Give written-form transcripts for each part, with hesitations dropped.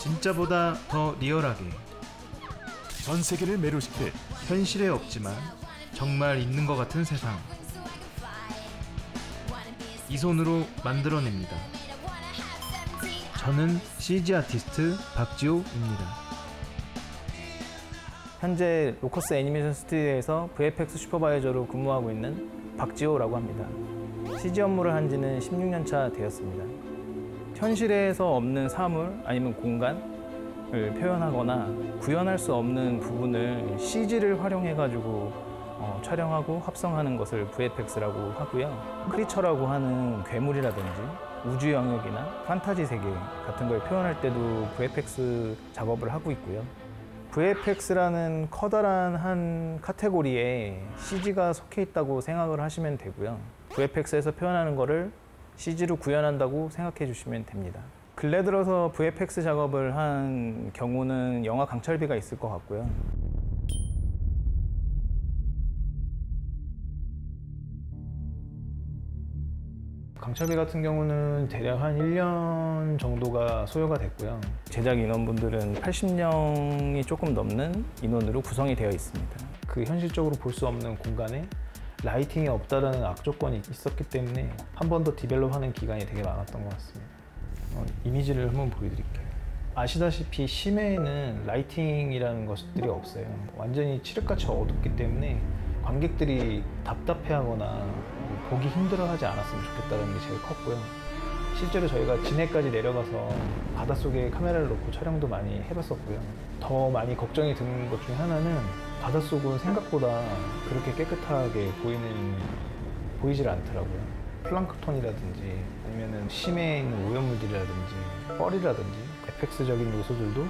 진짜보다 더 리얼하게 전 세계를 매료시킬 현실에 없지만 정말 있는 것 같은 세상, 이 손으로 만들어냅니다. 저는 CG 아티스트 박지호입니다. 현재 로커스 애니메이션 스튜디오에서 VFX 슈퍼바이저로 근무하고 있는 박지호라고 합니다. CG 업무를 한 지는 16년 차 되었습니다. 현실에서 없는 사물 아니면 공간을 표현하거나 구현할 수 없는 부분을 CG를 활용해가지고 촬영하고 합성하는 것을 VFX라고 하고요. 크리처라고 하는 괴물이라든지 우주 영역이나 판타지 세계 같은 걸 표현할 때도 VFX 작업을 하고 있고요. VFX라는 커다란 한 카테고리에 CG가 속해 있다고 생각을 하시면 되고요. VFX에서 표현하는 거를 CG로 구현한다고 생각해 주시면 됩니다. 근래 들어서 VFX 작업을 한 경우는 영화 강철비가 있을 것 같고요. 강철비 같은 경우는 대략 한 1년 정도가 소요가 됐고요. 제작 인원분들은 80명이 조금 넘는 인원으로 구성이 되어 있습니다. 그 현실적으로 볼 수 없는 공간에 라이팅이 없다라는 악조건이 있었기 때문에 한 번 더 디벨롭하는 기간이 되게 많았던 것 같습니다. 이미지를 한번 보여드릴게요. 아시다시피 심해에는 라이팅이라는 것들이 없어요. 완전히 칠흑같이 어둡기 때문에 관객들이 답답해하거나 보기 힘들어하지 않았으면 좋겠다는 게 제일 컸고요. 실제로 저희가 진해까지 내려가서 바닷속에 카메라를 놓고 촬영도 많이 해봤었고요. 더 많이 걱정이 드는 것 중에 하나는 바닷속은 생각보다 그렇게 깨끗하게 보이질 않더라고요. 플랑크톤이라든지 아니면 심해에 있는 오염물들이라든지 뻘이라든지 FX적인 요소들도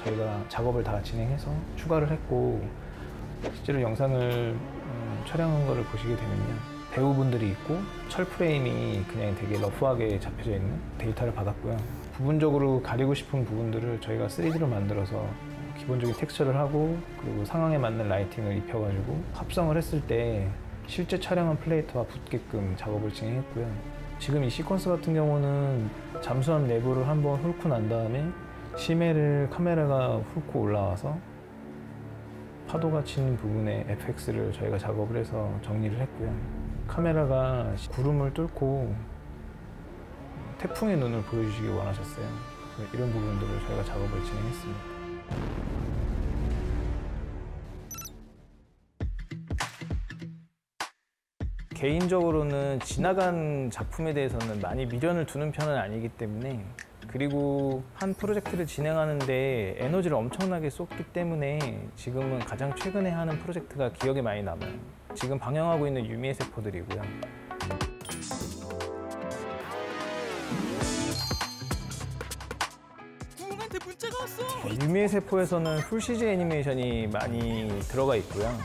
저희가 작업을 다 진행해서 추가를 했고, 실제로 영상을 촬영한 거를 보시게 되면요, 배우분들이 있고 철 프레임이 그냥 되게 러프하게 잡혀져 있는 데이터를 받았고요. 부분적으로 가리고 싶은 부분들을 저희가 3D로 만들어서 기본적인 텍스처를 하고, 그리고 상황에 맞는 라이팅을 입혀가지고 합성을 했을 때 실제 촬영한 플레이트와 붙게끔 작업을 진행했고요. 지금 이 시퀀스 같은 경우는 잠수함 내부를 한번 훑고 난 다음에 심해를 카메라가 훑고 올라와서 파도가 치는 부분에 FX를 저희가 작업을 해서 정리를 했고요. 카메라가 구름을 뚫고 태풍의 눈을 보여주시기 원하셨어요. 이런 부분들을 저희가 작업을 진행했습니다. 개인적으로는 지나간 작품에 대해서는 많이 미련을 두는 편은 아니기 때문에, 그리고 한 프로젝트를 진행하는데 에너지를 엄청나게 쏟기 때문에 지금은 가장 최근에 하는 프로젝트가 기억에 많이 남아요. 지금 방영하고 있는 유미의 세포들이고요. 구멍한테 문자가 왔어. 유미의 세포에서는 풀 CG 애니메이션이 많이 들어가 있고요.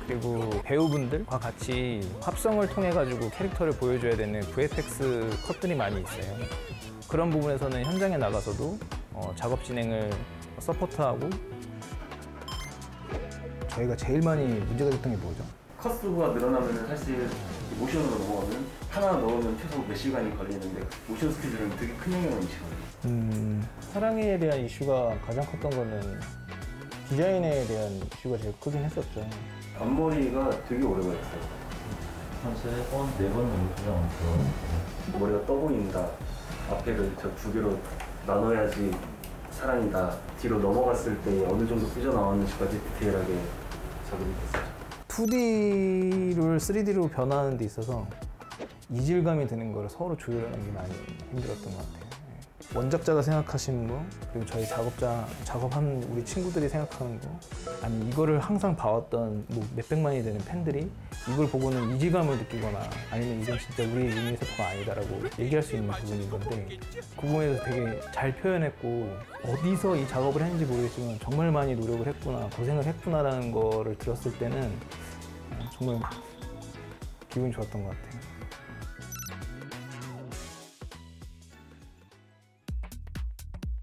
그리고 배우분들과 같이 합성을 통해 가지고 캐릭터를 보여줘야 되는 VFX 컷들이 많이 있어요. 그런 부분에서는 현장에 나가서도 작업 진행을 서포트하고. 저희가 제일 많이 문제가 됐던 게 뭐죠? 컷수가 늘어나면 사실 모션으로 넘어가면 하나 넣으면 최소 몇 시간이 걸리는데 모션 스피드는 되게 큰 영향을 미치거든요. 사랑에 대한 이슈가 가장 컸던 거는 디자인에 대한 이슈가 제일 크긴 했었죠. 앞머리가 되게 오래 걸렸어요. 한 3번, 4번 정도 수정했죠. 머리가 떠 보인다. 앞에를 저 두 개로 나눠야지 사랑이다. 뒤로 넘어갔을 때 어느 정도 삐져나왔는지까지 디테일하게 작업이 됐어요. 2D를 3D로 변화하는 데 있어서 이질감이 드는 걸 서로 조율하는 게 많이 힘들었던 것 같아요. 원작자가 생각하시는 거, 그리고 저희 작업한 우리 친구들이 생각하는 거, 아니 이거를 항상 봐왔던 뭐 몇백만이 되는 팬들이 이걸 보고는 이질감을 느끼거나 아니면 이건 진짜 우리 유미의 세포가 아니다라고 얘기할 수 있는 부분인 건데, 그 부분에서 되게 잘 표현했고, 어디서 이 작업을 했는지 모르겠지만 정말 많이 노력을 했구나, 고생을 했구나라는 거를 들었을 때는 정말 기분이 좋았던 것 같아요.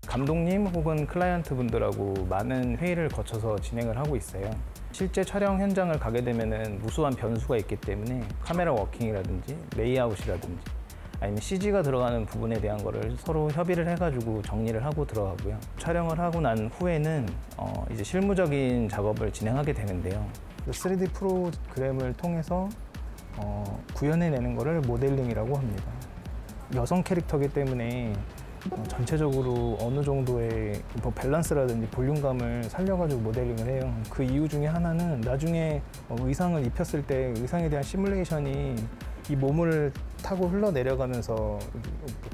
감독님 혹은 클라이언트 분들하고 많은 회의를 거쳐서 진행을 하고 있어요. 실제 촬영 현장을 가게 되면은 무수한 변수가 있기 때문에 카메라 워킹이라든지 레이아웃이라든지 아니면 CG가 들어가는 부분에 대한 거를 서로 협의를 해가지고 정리를 하고 들어가고요. 촬영을 하고 난 후에는 이제 실무적인 작업을 진행하게 되는데요. 3D 프로그램을 통해서 구현해내는 거를 모델링이라고 합니다. 여성 캐릭터이기 때문에 전체적으로 어느 정도의 뭐 밸런스라든지 볼륨감을 살려가지고 모델링을 해요. 그 이유 중에 하나는 나중에 의상을 입혔을 때 의상에 대한 시뮬레이션이 이 몸을 타고 흘러내려가면서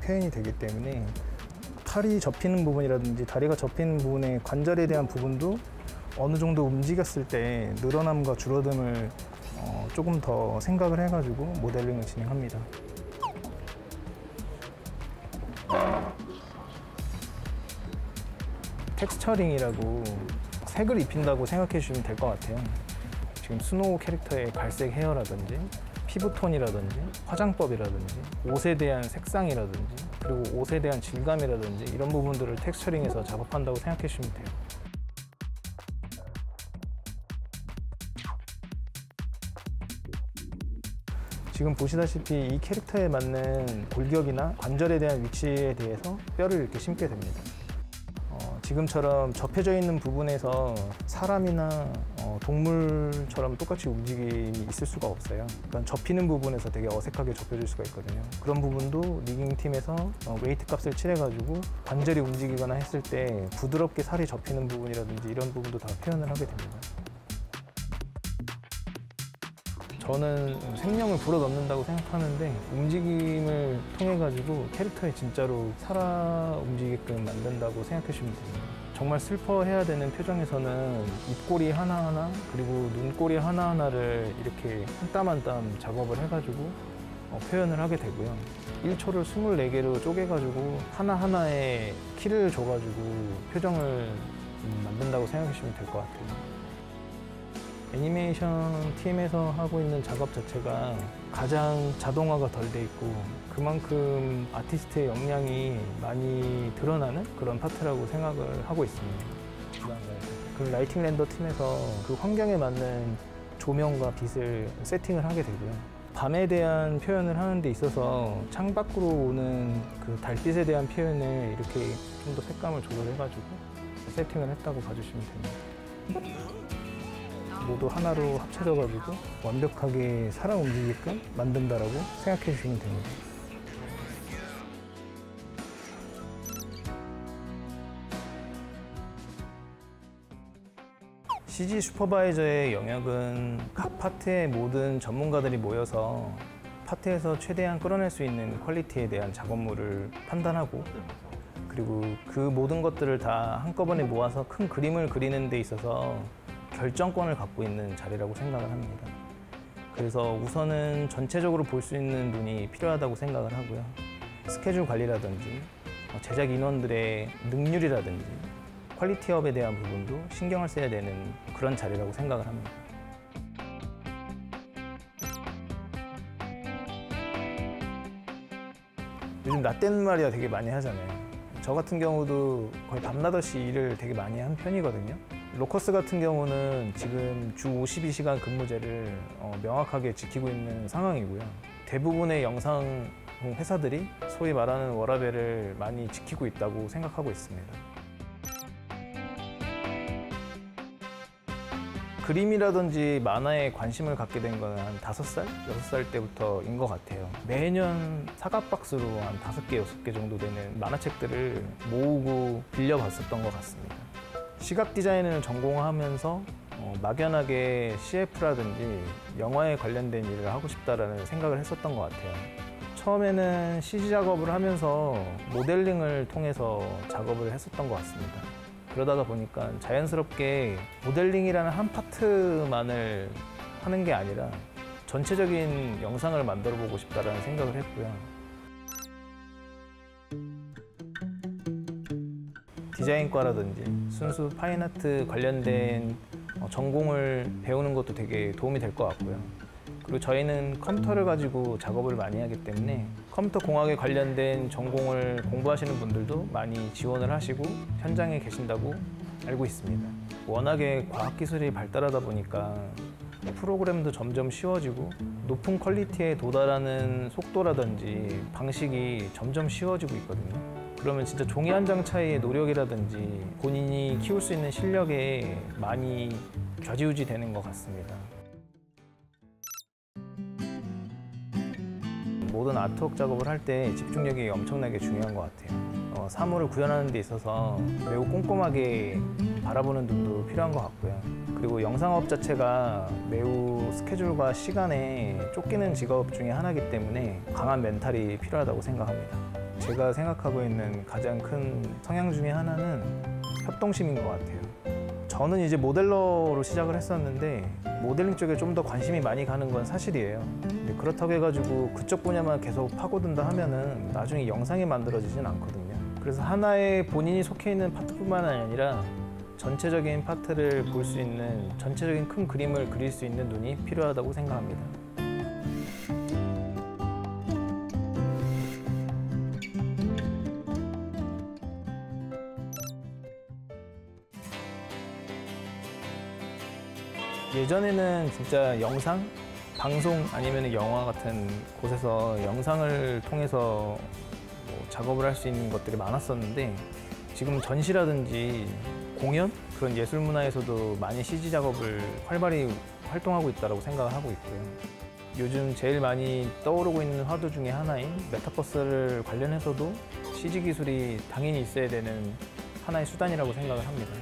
표현이 되기 때문에 팔이 접히는 부분이라든지 다리가 접히는 부분의 관절에 대한 부분도 어느 정도 움직였을 때 늘어남과 줄어듦을 조금 더 생각을 해가지고 모델링을 진행합니다. 텍스처링이라고 색을 입힌다고 생각해 주시면 될 것 같아요. 지금 스노우 캐릭터의 갈색 헤어라든지 피부톤이라든지 화장법이라든지 옷에 대한 색상이라든지 그리고 옷에 대한 질감이라든지 이런 부분들을 텍스처링해서 작업한다고 생각해 주시면 돼요. 지금 보시다시피 이 캐릭터에 맞는 골격이나 관절에 대한 위치에 대해서 뼈를 이렇게 심게 됩니다. 지금처럼 접혀져 있는 부분에서 사람이나 동물처럼 똑같이 움직임이 있을 수가 없어요. 그러니까 접히는 부분에서 되게 어색하게 접혀질 수가 있거든요. 그런 부분도 리깅팀에서 웨이트 값을 칠해가지고 관절이 움직이거나 했을 때 부드럽게 살이 접히는 부분이라든지 이런 부분도 다 표현을 하게 됩니다. 저는 생명을 불어넣는다고 생각하는데 움직임을 통해 가지고 캐릭터에 진짜로 살아 움직이게끔 만든다고 생각해 주시면 됩니다. 정말 슬퍼해야 되는 표정에서는 입꼬리 하나하나 그리고 눈꼬리 하나하나를 이렇게 한 땀 한 땀 작업을 해가지고 표현을 하게 되고요. 1초를 24개로 쪼개가지고 하나하나에 키를 줘가지고 표정을 만든다고 생각해 주시면 될 것 같아요. 애니메이션 팀에서 하고 있는 작업 자체가 가장 자동화가 덜 돼 있고 그만큼 아티스트의 역량이 많이 드러나는 그런 파트라고 생각을 하고 있습니다. 그 라이팅 렌더 팀에서 그 환경에 맞는 조명과 빛을 세팅을 하게 되고요. 밤에 대한 표현을 하는 데 있어서 창밖으로 오는 그 달빛에 대한 표현을 이렇게 좀 더 색감을 조절해가지고 세팅을 했다고 봐주시면 됩니다. 모두 하나로 합쳐져가지고 완벽하게 살아 움직이게끔 만든다라고 생각해 주시면 됩니다. CG 슈퍼바이저의 영역은 각 파트의 모든 전문가들이 모여서 파트에서 최대한 끌어낼 수 있는 퀄리티에 대한 작업물을 판단하고 그리고 그 모든 것들을 다 한꺼번에 모아서 큰 그림을 그리는 데 있어서 결정권을 갖고 있는 자리라고 생각을 합니다. 그래서 우선은 전체적으로 볼 수 있는 눈이 필요하다고 생각을 하고요. 스케줄 관리라든지 제작 인원들의 능률이라든지 퀄리티업에 대한 부분도 신경을 써야 되는 그런 자리라고 생각을 합니다. 요즘 라떼는 말이야 되게 많이 하잖아요. 저 같은 경우도 거의 밤낮없이 일을 되게 많이 한 편이거든요. 로커스 같은 경우는 지금 주 52시간 근무제를 명확하게 지키고 있는 상황이고요. 대부분의 영상 회사들이 소위 말하는 워라밸을 많이 지키고 있다고 생각하고 있습니다. 그림이라든지 만화에 관심을 갖게 된 건 한 5살, 6살 때부터인 것 같아요. 매년 사과박스로 한 5개, 6개 정도 되는 만화책들을 모으고 빌려봤었던 것 같습니다. 시각 디자인을 전공하면서 막연하게 CF라든지 영화에 관련된 일을 하고 싶다라는 생각을 했었던 것 같아요. 처음에는 CG 작업을 하면서 모델링을 통해서 작업을 했었던 것 같습니다. 그러다가 보니까 자연스럽게 모델링이라는 한 파트만을 하는 게 아니라 전체적인 영상을 만들어 보고 싶다라는 생각을 했고요. 디자인과라든지 순수 파인아트 관련된 전공을 배우는 것도 되게 도움이 될 것 같고요. 그리고 저희는 컴퓨터를 가지고 작업을 많이 하기 때문에 컴퓨터 공학에 관련된 전공을 공부하시는 분들도 많이 지원을 하시고 현장에 계신다고 알고 있습니다. 워낙에 과학기술이 발달하다 보니까 프로그램도 점점 쉬워지고 높은 퀄리티에 도달하는 속도라든지 방식이 점점 쉬워지고 있거든요. 그러면 진짜 종이 한 장 차이의 노력이라든지 본인이 키울 수 있는 실력에 많이 좌지우지 되는 것 같습니다. 모든 아트웍 작업을 할 때 집중력이 엄청나게 중요한 것 같아요. 사물을 구현하는 데 있어서 매우 꼼꼼하게 바라보는 눈도 필요한 것 같고요. 그리고 영상업 자체가 매우 스케줄과 시간에 쫓기는 직업 중에 하나이기 때문에 강한 멘탈이 필요하다고 생각합니다. 제가 생각하고 있는 가장 큰 성향 중에 하나는 협동심인 것 같아요. 저는 이제 모델러로 시작을 했었는데 모델링 쪽에 좀 더 관심이 많이 가는 건 사실이에요. 근데 그렇다고 해가지고 그쪽 분야만 계속 파고든다 하면은 나중에 영상이 만들어지진 않거든요. 그래서 하나의 본인이 속해 있는 파트뿐만 아니라 전체적인 파트를 볼 수 있는, 전체적인 큰 그림을 그릴 수 있는 눈이 필요하다고 생각합니다. 예전에는 진짜 영상, 방송 아니면 영화 같은 곳에서 영상을 통해서 작업을 할 수 있는 것들이 많았었는데 지금 전시라든지 공연? 그런 예술 문화에서도 많이 CG 작업을 활발히 활동하고 있다고 생각을 하고 있고요. 요즘 제일 많이 떠오르고 있는 화두 중에 하나인 메타버스를 관련해서도 CG 기술이 당연히 있어야 되는 하나의 수단이라고 생각을 합니다.